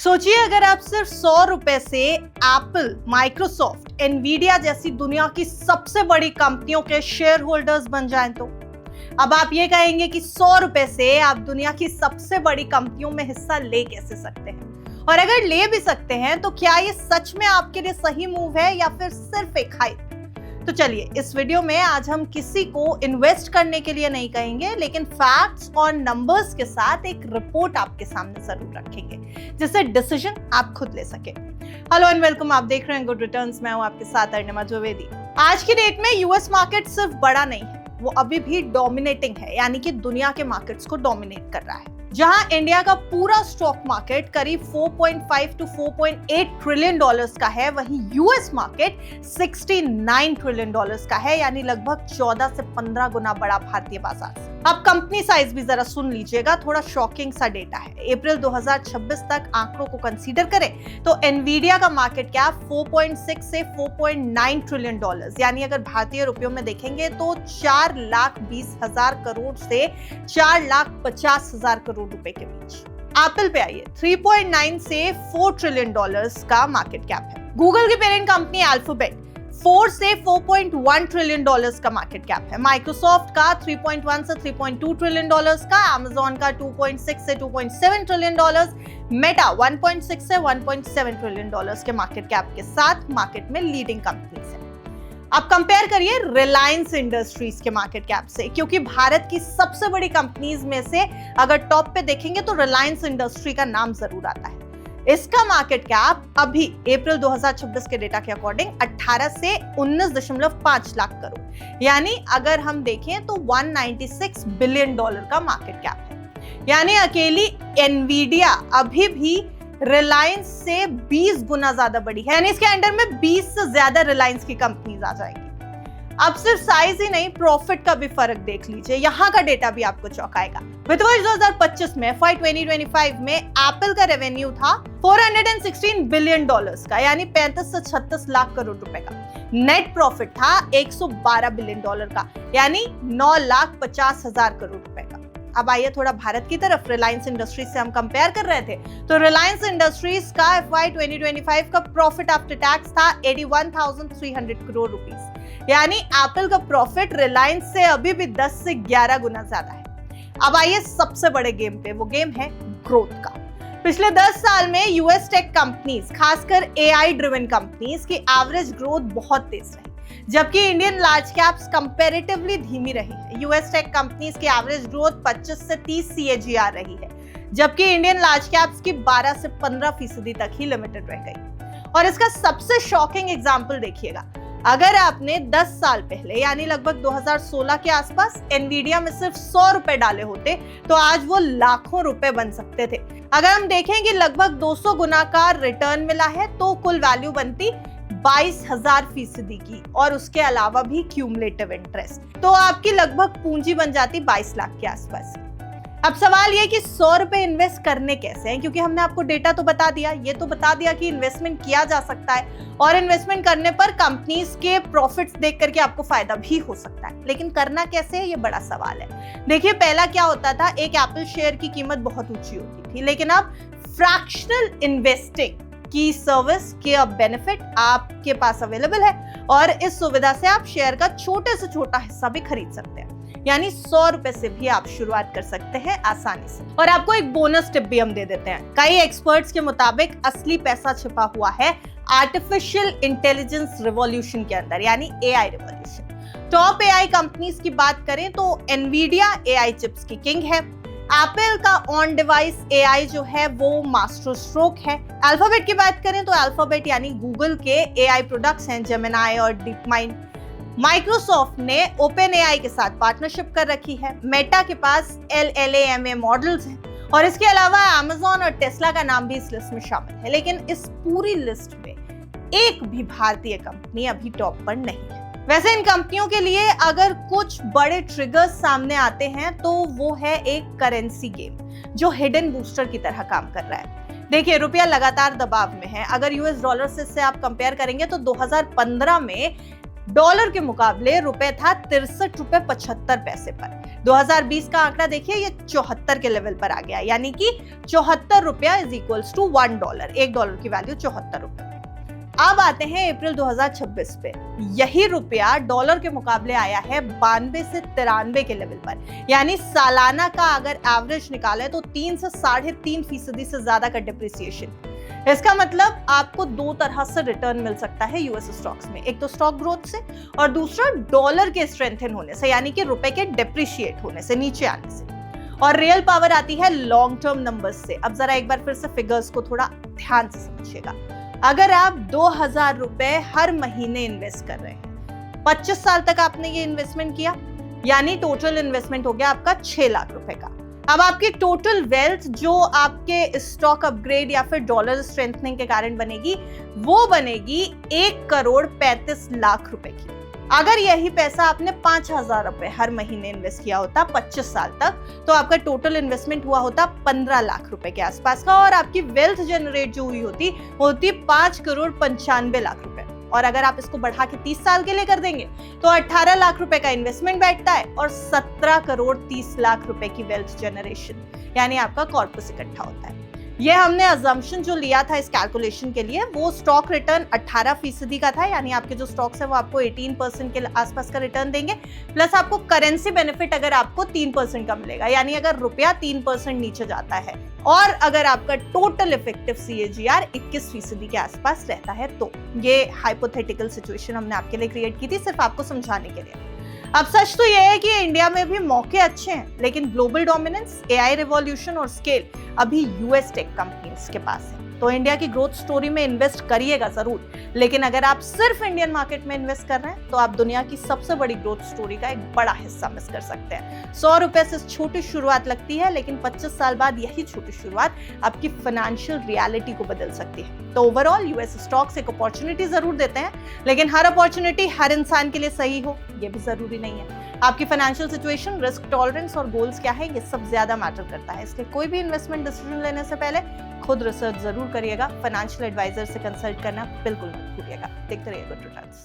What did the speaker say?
सोचिए अगर आप सिर्फ 100 रुपए से एप्पल, माइक्रोसॉफ्ट, एनवीडिया जैसी दुनिया की सबसे बड़ी कंपनियों के शेयर होल्डर्स बन जाएं तो। अब आप ये कहेंगे कि 100 रुपए से आप दुनिया की सबसे बड़ी कंपनियों में हिस्सा ले कैसे सकते हैं, और अगर ले भी सकते हैं तो क्या ये सच में आपके लिए सही मूव है या फिर सिर्फ एक हाइप। तो चलिए इस वीडियो में आज हम किसी को इन्वेस्ट करने के लिए नहीं कहेंगे, लेकिन फैक्ट्स और नंबर्स के साथ एक रिपोर्ट आपके सामने जरूर रखेंगे जिससे डिसीजन आप खुद ले सके। हेलो एंड वेलकम, आप देख रहे हैं गुड रिटर्न्स। मैं हूं आपके साथ अर्णिमा द्विवेदी। आज की डेट में यूएस मार्केट सिर्फ बड़ा नहीं है, वो अभी भी डोमिनेटिंग है, यानी कि दुनिया के मार्केट्स को डोमिनेट कर रहा है। जहां इंडिया का पूरा स्टॉक मार्केट करीब 4.5 to 4.8 ट्रिलियन डॉलर्स का है, वहीं यूएस मार्केट 69 ट्रिलियन डॉलर्स का है, यानी लगभग 14 से 15 गुना बड़ा भारतीय बाजार से। अब कंपनी साइज भी जरा सुन लीजिएगा, थोड़ा शॉकिंग सा डेटा है। अप्रैल 2026 तक आंकड़ों को कंसीडर करें तो एनवीडिया का मार्केट कैप 4.6 से 4.9 ट्रिलियन डॉलर्स, यानी अगर भारतीय रुपयों में देखेंगे तो 4,20,000 करोड़ से 4,50,000 करोड़ रुपए के बीच। एप्पल पे आइए, 3.9 से 4 ट्रिलियन डॉलर्स का मार्केट कैप है। गूगल की पेरेंट कंपनी अल्फाबेट 4 से 4.1 ट्रिलियन डॉलर्स का मार्केट कैप है। माइक्रोसॉफ्ट का 3.1 से 3.2 ट्रिलियन डॉलर्स का, अमेज़न का 2.6 से 2.7 ट्रिलियन डॉलर्स, मेटा 1.6 से 1.7 ट्रिलियन डॉलर्स के मार्केट कैप के साथ मार्केट में लीडिंग कंपनीज हैं। अब कंपेयर करिए रिलायंस इंडस्ट्रीज के मार्केट कैप से, क्योंकि भारत की सबसे बड़ी कंपनीज में से अगर टॉप पे देखेंगे तो रिलायंस इंडस्ट्री का नाम जरूर आता है। इसका मार्केट कैप अभी अप्रैल 2026 के डेटा के अकॉर्डिंग 18 से 19.5 लाख करोड़, यानी अगर हम देखें तो 196 बिलियन डॉलर का मार्केट कैप है। यानी अकेली एनवीडिया अभी भी रिलायंस से 20 गुना ज्यादा बड़ी है, यानी इसके अंडर में 20 से ज्यादा रिलायंस की कंपनीज आ जाएंगी। अब सिर्फ साइज ही नहीं, प्रॉफिट का भी फर्क देख लीजिए, यहाँ का डेटा भी आपको चौंकाएगा। वित्त वर्ष 2025 में FY 2025 में एप्पल का रेवेन्यू था 416 बिलियन डॉलर्स का, यानी 35 से 36 लाख करोड़ रुपए का। नेट प्रॉफिट था 112 बिलियन डॉलर का, यानी 9,50,000 करोड़ रुपए का। अब आइए थोड़ा भारत की तरफ, रिलायंस इंडस्ट्रीज से हम कंपेयर कर रहे थे तो रिलायंस इंडस्ट्रीज का FY 2025 का प्रॉफिट आफ्टर टैक्स था 81,300 करोड़ रुपीस, यानी एप्पल का प्रॉफिट रिलायंस से अभी भी 10 से 11 गुना ज्यादा है। अब आइए सबसे बड़े गेम पे, वो गेम है ग्रोथ का। पिछले 10 साल में यूएस टेक कंपनीज, खासकर एआई ड्रिवन कंपनीज की एवरेज ग्रोथ बहुत तेज रही, जबकि इंडियन लार्ज कैप्स कंपैरेटिवली धीमी रही है। यूएस टेक कंपनीज की एवरेज ग्रोथ 25 से 30 CAGR रही है, जबकि इंडियन लार्ज कैप्स की 12 से 15% तक ही लिमिटेड रह गई। और इसका सबसे शॉकिंग एग्जांपल देखिएगा, अगर आपने 10 साल पहले यानी लगभग 2016 के आसपास एनवीडिया में सिर्फ 100 रुपए डाले होते तो आज वो लाखों रुपए बन सकते थे। अगर हम देखें कि लगभग 200 गुना का रिटर्न मिला है तो कुल वैल्यू बनती 22,000% की, और उसके अलावा भी क्यूमुलेटिव इंटरेस्ट, तो आपकी लगभग पूंजी बन जाती 22 लाख के आसपास। अब सवाल ये कि 100 रुपए इन्वेस्ट करने कैसे हैं, क्योंकि हमने आपको डेटा तो बता दिया, ये तो बता दिया कि इन्वेस्टमेंट किया जा सकता है और इन्वेस्टमेंट करने पर कंपनीज के प्रॉफिट्स देख करके आपको फायदा भी हो सकता है, लेकिन करना कैसे है ये बड़ा सवाल है। देखिए पहला क्या होता था, एक एप्पल शेयर की कीमत बहुत ऊंची होती थी, लेकिन अब फ्रैक्शनल इन्वेस्टिंग की सर्विस के बेनिफिट आपके पास अवेलेबल है, और इस सुविधा से आप शेयर का छोटे से छोटा हिस्सा भी खरीद सकते हैं, यानी 100 रुपए से भी आप शुरुआत कर सकते हैं आसानी से। और आपको एक बोनस टिप भी हम दे देते हैं। कई एक्सपर्ट्स के मुताबिक असली पैसा छिपा हुआ है आर्टिफिशियल इंटेलिजेंस रिवॉल्यूशन के अंदर, यानी AI revolution. Top AI companies की बात करें तो एनवीडिया एआई चिप्स की किंग है, एप्पल का ऑन डिवाइस एआई जो है वो मास्टर स्ट्रोक है। अल्फाबेट की बात करें तो अल्फाबेट यानी गूगल के एआई प्रोडक्ट्स हैं जेमिनी और डीपमाइंड। माइक्रोसॉफ्ट ने ओपन एआई के साथ पार्टनरशिप कर रखी है। मेटा के पास LLaMA मॉडल्स हैं, और इसके अलावा अमेज़न और टेस्ला का नाम भी इस लिस्ट में शामिल है। लेकिन इस पूरी लिस्ट में एक भी भारतीय कंपनी अभी टॉप पर नहीं है। वैसे इन कंपनियों के लिए अगर कुछ बड़े ट्रिगर्स सामने आते हैं तो वो है एक करेंसी गेम जो हिडन बूस्टर की तरह काम कर रहा है। देखिए रुपया लगातार दबाव में है। अगर यूएस डॉलर से आप कंपेयर करेंगे तो 2015 में डॉलर के मुकाबले रुपए था 63 रुपए 75 पैसे पर, 2020 का आंकड़ा देखिए, ये 74 के लेवल पर आ गया, यानी कि 74 रुपया इज इक्वल्स टू $1। $1 की वैल्यू 74 रुपए। अब आते हैं अप्रैल 2026 पे। यही रुपया डॉलर के मुकाबले आया है 92 से 93 के लेवल पर, यानी सालाना का अगर एवरेज निकाले तो 3 से 3.5% से ज्यादा का डिप्रिसिएशन। इसका मतलब आपको दो तरह से रिटर्न मिल सकता है यूएस स्टॉक्स में, एक तो स्टॉक ग्रोथ से और दूसरा डॉलर के स्ट्रेंथन होने से, यानी कि रुपए के डिप्रिशिएट होने से, नीचे आने से। और रियल पावर आती है लॉन्ग टर्म नंबर्स से। अब जरा एक बार फिर से फिगर्स को थोड़ा ध्यान से समझिएगा। अगर आप 2000 रुपए हर महीने इन्वेस्ट कर रहे हैं, 25 साल तक आपने ये इन्वेस्टमेंट किया, यानी टोटल इन्वेस्टमेंट हो गया आपका 6 लाख रुपए का। अब आपकी टोटल वेल्थ जो आपके स्टॉक अपग्रेड या फिर डॉलर स्ट्रेंथनिंग के कारण बनेगी, वो बनेगी 1,35,00,000 रुपए की। अगर यही पैसा आपने 5,000 रुपए हर महीने इन्वेस्ट किया होता 25 साल तक, तो आपका टोटल इन्वेस्टमेंट हुआ होता 15 लाख रुपए के आसपास का, और आपकी वेल्थ जनरेट जो हुई होती 5,95,00,000 रुपए। और अगर आप इसको बढ़ा के 30 साल के लिए कर देंगे तो 18 लाख रुपए का इन्वेस्टमेंट बैठता है और 17,30,00,000 रुपए की वेल्थ जनरेशन, यानी आपका कॉर्पस इकट्ठा होता है। ये हमने अजम्पशन जो लिया था इस कैलकुलेशन के लिए, वो स्टॉक रिटर्न 18% का था, यानी आपके जो स्टॉक्स है वो आपको 18% के आसपास का रिटर्न देंगे, प्लस आपको करेंसी बेनिफिट अगर आपको 3% का मिलेगा, यानी अगर रुपया 3% नीचे जाता है, और अगर आपका टोटल इफेक्टिव CAGR 21% के आसपास रहता है। तो ये हाइपोथेटिकल सिचुएशन हमने आपके लिए क्रिएट की थी, सिर्फ आपको समझाने के लिए। अब सच तो यह है कि इंडिया में भी मौके अच्छे हैं, लेकिन ग्लोबल डोमिनेंस, AI रिवॉल्यूशन और स्केल अभी US टेक कंपनीज के पास है। तो इंडिया की ग्रोथ स्टोरी में इन्वेस्ट करिएगा जरूर, लेकिन अगर आप सिर्फ इंडियन मार्केट में इन्वेस्ट कर रहे हैं तो आप दुनिया की सबसे बड़ी ग्रोथ स्टोरी का एक बड़ा हिस्सा मिस कर सकते हैं। 100 रुपए से छोटी शुरुआत लगती है, लेकिन 25 साल बाद यही छोटी शुरुआत आपकी फाइनेंशियल रियलिटी को बदल सकती है। तो ओवरऑल यूएस स्टॉक्स एक अपॉर्चुनिटी जरूर देते हैं, लेकिन हर अपॉर्चुनिटी हर इंसान के लिए सही हो ये भी जरूरी नहीं है। आपकी फाइनेंशियल सिचुएशन, रिस्क टॉलरेंस और गोल्स क्या है, ये सब ज्यादा मैटर करता है। इसलिए कोई भी इन्वेस्टमेंट डिसीजन लेने से पहले खुद रिसर्च जरूर करिएगा। फाइनेंशियल एडवाइजर से कंसल्ट करना बिल्कुल मत भूलिएगा। देखते रहिए गुड रिटर्न्स।